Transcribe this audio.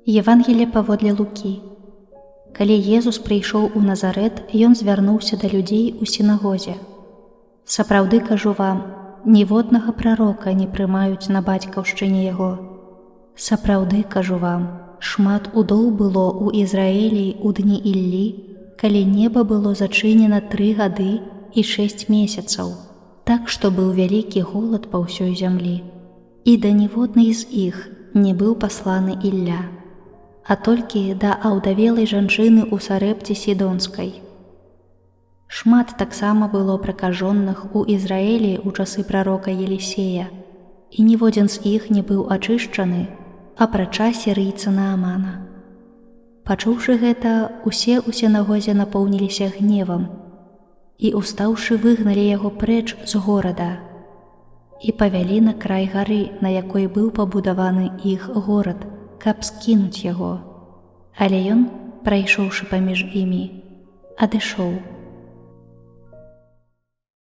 Евангелие паводле Лукі. Калі Езус прыйшоў у Назарэт, ён звярнуўся да людзей у сінагозе. Сапраўды кажу вам, ніводнага прарока не прымаюць на бацькаўшчыне яго. Сапраўды кажу вам, шмат удоў было ў Ізраілі ў дні Іллі, калі неба было зачынена 3 гады і 6 месяцаў, так што быў вялікі голад па ўсёй зямлі. І да ніводнай з іх не быў пасланы Ілля, а толькі да аўдавелай жанчыны ў Сарэпце Сідонскай. Шмат таксама было пракажоных у Ізраілі ў часы прарока Елісея, і ніводзін з іх не быў ачышчаны, апрача сірыйца Наамана. Пачуўшы гэта, усе ў сінагозе напоўніліся гневам і, устаўшы, выгналі яго прэч з горада і павялі на край гары, на якой быў пабудаваны іх горад, каб скінуць яго. Але ён, прайшоўшы паміж імі, адышоў.